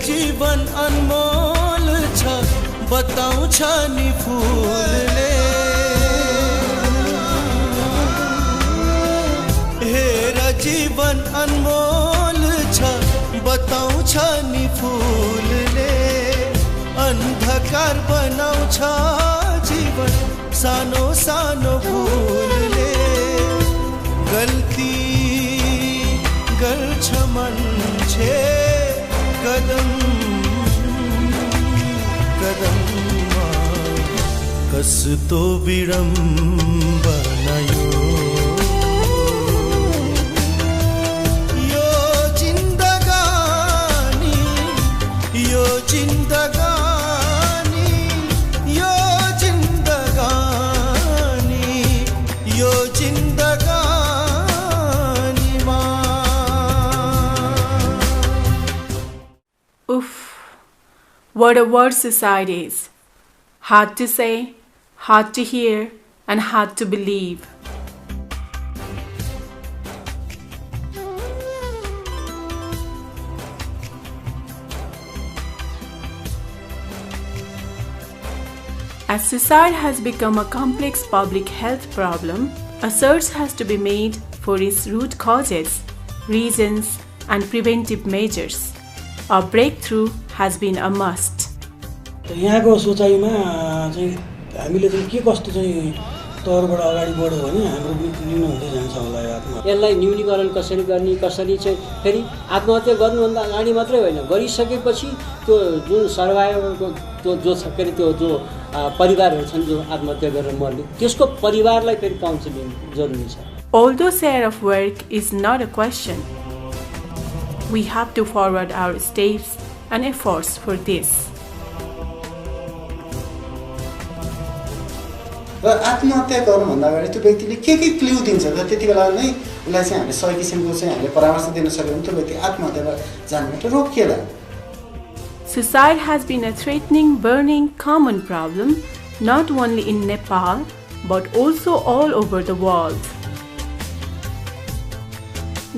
जीवन अनमोल छ बताउँछ नि फूलले हेर जीवन अनमोल छ बताउँछ नि फूलले अन्धकार बनाउँछ जीवन सानो सानो भूलले गल्ती गर्छ मान्छे कदम कदममा कस्तो विडम्बना यो जिन्दगानी यो जिन्दगानी यो जिन्दगानी यो जिन्दगानीमा Oof, what a word suicide is. Hard to say, hard to hear, and hard to believe. As suicide has become a complex public health problem, a search has to be made for its root causes, reasons, and preventive measures. A breakthrough has been a must. यहाँको सोचाइमा चाहिँ हामीले चाहिँ के कस्तो चाहिँ तौरबाट अगाडि बढ्यो भने हाम्रो न्यून हुँदै जान्छ होला आत्महत्या। यसलाई न्यूनीकरण कसरी गर्ने कसरी चाहिँ फेरि आत्महत्या गर्नुभन्दा अगाडि मात्रै होइन गरिसकेपछि त्यो जुन सर्भाइभरको जो छ फेरि त्यो जो परिवारहरू छन् जो आत्महत्या गरेर मर्ने त्यसको परिवारलाई फेरि काउन्सिलिङ जरुरी छ। Although share of work is not a question, we have to forward our steps and efforts for this. र आत्महत्या गर्नुभन्दा अगाडि त्यो व्यक्तिले के क्ल्यू दिन्छ र त्यति बेला नै उसलाई चाहिँ हामीले सही किसिमको चाहिँ हामीले परामर्श दिन सक्यो भने त्यो व्यक्ति आत्महत्यामा जानुबाट रोकिएला। Suicide has been a threatening, burning, common problem not only in Nepal but also all over the world.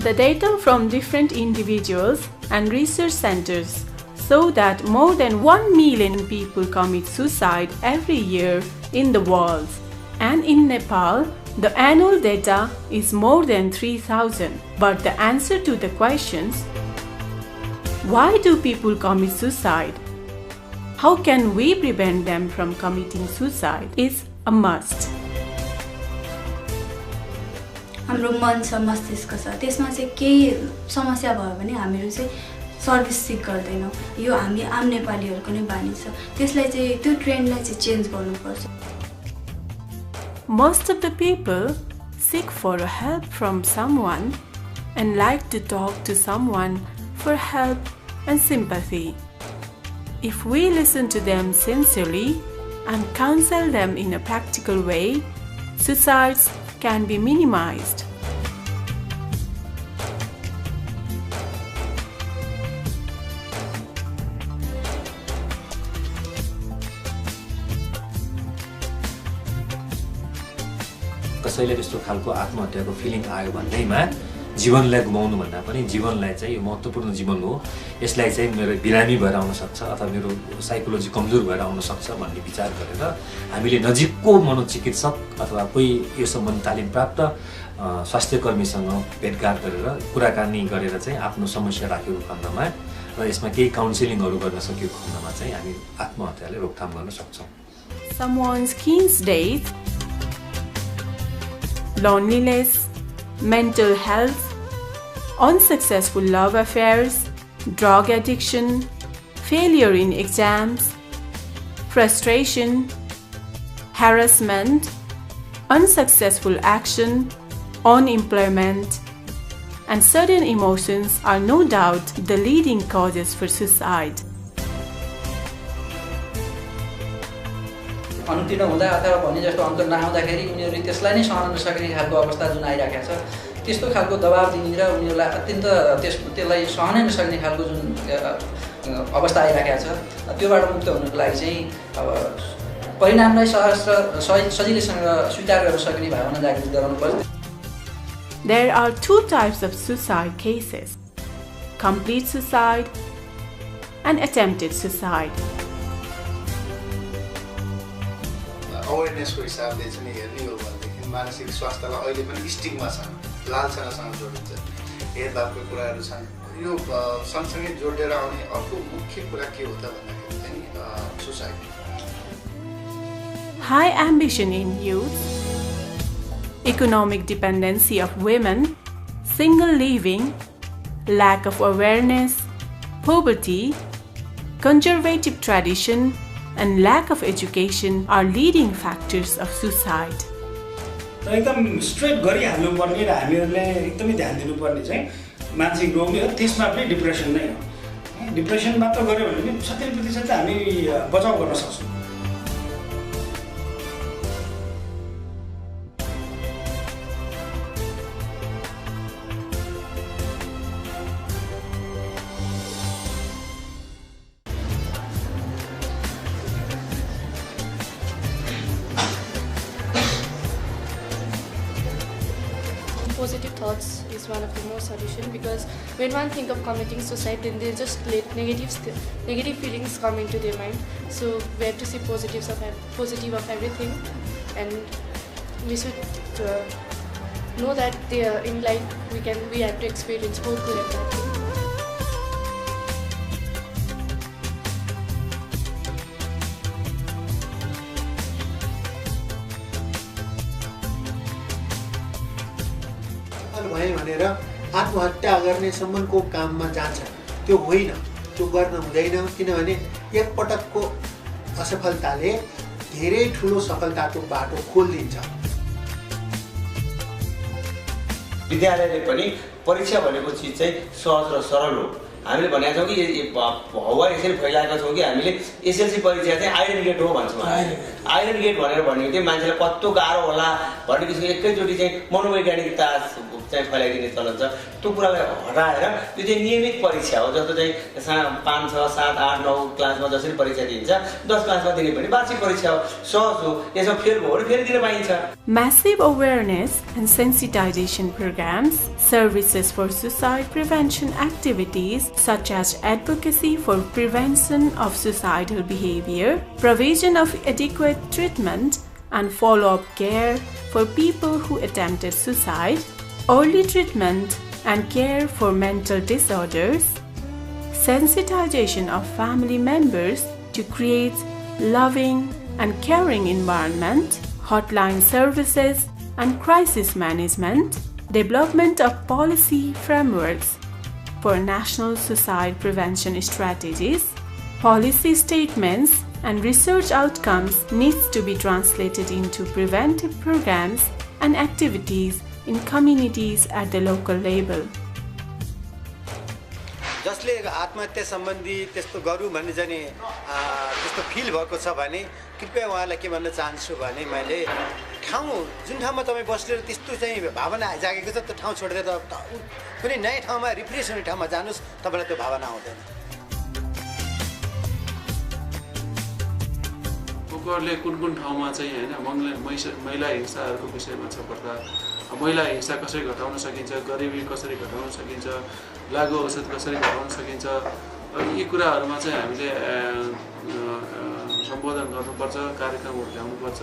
The data from different individuals and research centers show that more than 1 million people commit suicide every year in the world. And in Nepal, the annual data is more than 3,000. But the answer to the questions, why do people commit suicide? How can we prevent them from committing suicide is a must. हाम्रो मन छ मस्तिष्क छ त्यसमा चाहिँ केही समस्या भयो भने हामीहरू चाहिँ सर्भिस सिक गर्दैनौँ यो हामी आम नेपालीहरूको नै बानी छ त्यसलाई चाहिँ त्यो ट्रेन्डलाई चाहिँ चेन्ज गर्नुपर्छ। Most of the people seek for help from someone and like to talk to someone for help and sympathy. If we listen to them sincerely and counsel them in a practical way, suicides can be minimized. कसैले त्यस्तो खालको आत्महत्याको feeling आयो भन्दैमा जीवनलाई गुमाउनु भन्दा पनि जीवनलाई चाहिँ यो महत्त्वपूर्ण जीवन हो यसलाई चाहिँ मेरो बिरामी भएर आउन सक्छ अथवा मेरो साइकोलोजी कमजोर भएर आउन सक्छ भन्ने विचार गरेर हामीले नजिकको मनोचिकित्सक अथवा कोही यो सम्बन्धी तालिम प्राप्त स्वास्थ्यकर्मीसँग भेटघाट गरेर कुराकानी गरेर चाहिँ आफ्नो समस्या राखेको खण्डमा र यसमा केही काउन्सिलिङहरू गर्न सकेको खण्डमा चाहिँ हामी आत्महत्यालाई रोकथाम गर्न सक्छौँ। Someone's keen days, loneliness, mental health, unsuccessful love affairs, drug addiction, failure in exams, frustration, harassment, unsuccessful action, unemployment, and sudden emotions are no doubt the leading causes for suicide. अनुत्तीर्ण हुँदा अथवा भने जस्तो अङ्क नआउँदाखेरि उनीहरूले त्यसलाई नै सहन नसक्ने खालको अवस्था जुन आइराखेको छ, त्यस्तो खालको दबाब दिने र उनीहरूलाई अत्यन्त त्यसलाई सहनै नसक्ने खालको जुन अवस्था आइराखेको छ, त्योबाट मुक्त हुनुको लागि चाहिँ अब परिणामलाई सजिलैसँग स्वीकार गर्न सक्ने भावना जागृत गराउनु पर्छ। There are two types of suicide cases: complete suicide and attempted suicide. अवेरनेसको हिसाबले चाहिँ हेर्ने हो भनेदेखि मानसिक स्वास्थ्यलाई अहिले पनि स्टिगमा छ, लालसासँग जोडिन्छ, भेदभावको कुराहरू छन्। यो सँगसँगै जोडेर आउने अर्को मुख्य कुरा के हो त भन्दाखेरि चाहिँ suicide. High ambition in youth, economic dependency of women, single living, lack of awareness, poverty, conservative tradition, and lack of education are leading factors of suicide. एकदम स्ट्रेट गरिहाल्नुपर्ने र हामीहरूले एकदमै ध्यान दिनुपर्ने चाहिँ मानसिक रोग नै हो, त्यसमा पनि डिप्रेसन नै हो। डिप्रेसन मात्र गऱ्यो भने पनि 70% हामी बचाउ गर्न सक्छौँ। Positive thoughts is one of the most solution, because when one think of committing suicide, then they just let negative feelings come into their mind. So we have to see positive of everything, and we should know that in life we have to experience both good and bad things. भयो भनेर आत्महत्या गर्ने सम्मको काममा जान्छ, त्यो होइन, त्यो गर्न हुँदैन। किनभने एकपटकको असफलताले धेरै ठुलो सफलताको बाटो खोलिदिन्छ। विद्यालयले पनि परीक्षा भनेको चिज चाहिँ सहज र सरल हो। हामीले भनेका छौँ कि हवा यसरी फैलाएका छौँ कि हामीले एसएलसी परीक्षा चाहिँ आइरन गेट हो भन्छौँ। आइरन गेट भनेर भनेको चाहिँ मान्छेलाई कस्तो गाह्रो होला भन्ने किसिमको एकैचोटि चाहिँ मनोवैज्ञानिकता चाहिँ फैलाइदिने चलन छ। त्यो कुरालाई हटाएर यो चाहिँ नियमित परीक्षा हो, जस्तो चाहिँ 5, 6, 7, 8, 9 क्लासमा जसरी परीक्षा दिन्छ 10 क्लासमा दिने पनि वार्षिक परीक्षा हो, सहज हो। यसमा फेल भयो भने फेरि दिन पाइन्छ। Massive awareness and sensitization programs, services for suicide prevention activities such as advocacy for prevention of suicidal behavior, provision of adequate treatment and follow-up care for people who attempted suicide, early treatment and care for mental disorders, sensitization of family members to create loving and caring environment, hotline services and crisis management, development of policy frameworks for national suicide prevention strategies, policy statements and research outcomes needs to be translated into preventive programs and activities in communities at the local level. जसले आत्महत्या सम्बन्धी त्यस्तो गरौँ भन्ने जाने त्यस्तो feel भएको छ भने कृपया उहाँलाई के भन्न चाहन्छु भने मैले जुन ठाउँमा तपाईँ बसेर त्यस्तो चाहिँ भावना जागेको छ त्यो ठाउँ छोडेर कुनै नयाँ ठाउँमा रिफ्रेस हुने ठाउँमा जानुहोस्, तपाईँलाई त्यो भावना आउँदैन। उनीहरूले कुन ठाउँमा चाहिँ हैन महिला हिंसाहरूको विषयमा छ पर्दा महिला हिंसा कसरी घटाउन सकिन्छ, गरिबी कसरी घटाउन सकिन्छ, लागु औषध कसरी घटाउन सकिन्छ, यी कुराहरूमा चाहिँ हामीले सम्बोधन गर्नुपर्छ, कार्यक्रमहरू ल्याउनुपर्छ।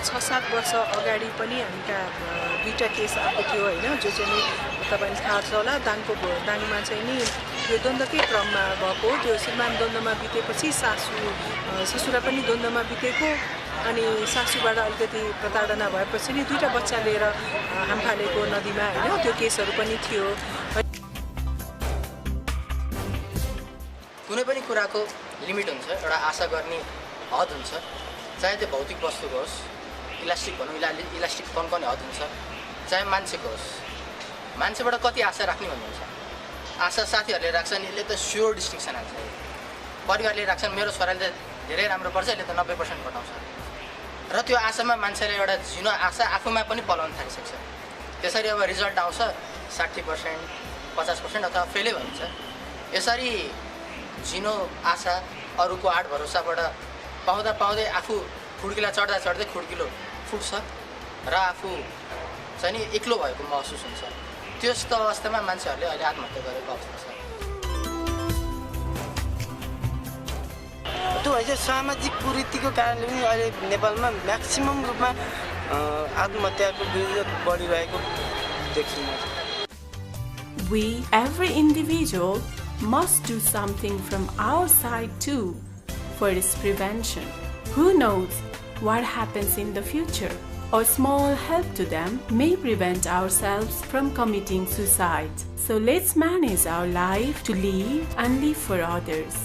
6-7 वर्ष अगाडि पनि हामीका दुईटा केस आएको थियो हैन, जो चाहिँ तपाईलाई थाहा छ होला। दाङमा चाहिँ नि यो द्वन्द्वकै क्रममा भएको, त्यो श्रीमान द्वन्द्वमा बितेपछि ससुरा पनि द्वन्द्वमा बितेको, अनि सासूबाट अलिकति प्रताडना भएपछि नि दुईटा बच्चा लिएर हामफालेको नदीमा हैन, त्यो केसहरू पनि थियो। कुनै पनि कुराको लिमिट हुन्छ, एउटा आशा गर्ने हद हुन्छ, चाहे त्यो भौतिक वस्तुको होस्, इलास्टिक भनौँ, इलास्टिक कन्कने हद हुन्छ, चाहे मान्छेको होस्। मान्छेबाट कति आशा राख्ने भन्नुहुन्छ, आशा साथीहरूले राख्छन्, यसले त स्योर डिस्टिङसन हाल्छ। परिवारले राख्छन् मेरो छोराले धेरै राम्रो पढ्छ यसले त 90% घटाउँछ र त्यो आशामा मान्छेले एउटा झिनो आशा आफूमा पनि पलाउन थालिसक्छ। त्यसरी अब रिजल्ट आउँछ 60%, 50% अथवा फेलै भन्छ। यसरी झिनो आशा अरूको आड भरोसाबाट पाउँदा पाउँदै आफू खुड्किला चढ्दा चढ्दै खुड्किलो फुट्छ र आफू चाहिँ नि एक्लो भएको महसुस हुन्छ। त्यस्तो अवस्थामा मान्छेहरूले अहिले आत्महत्या गरेको अवस्था छ। त्यो चाहिँ सामाजिक कुरीतिको कारणले पनि अहिले नेपालमा म्याक्सिमम रूपमा आत्महत्याको विरोध बढिरहेको देखिन्छ। We, every individual, must do something from our side too for its prevention. Who knows what happens in the future? A small help to them may prevent ourselves from committing suicide. So let's manage our life to live and live for others.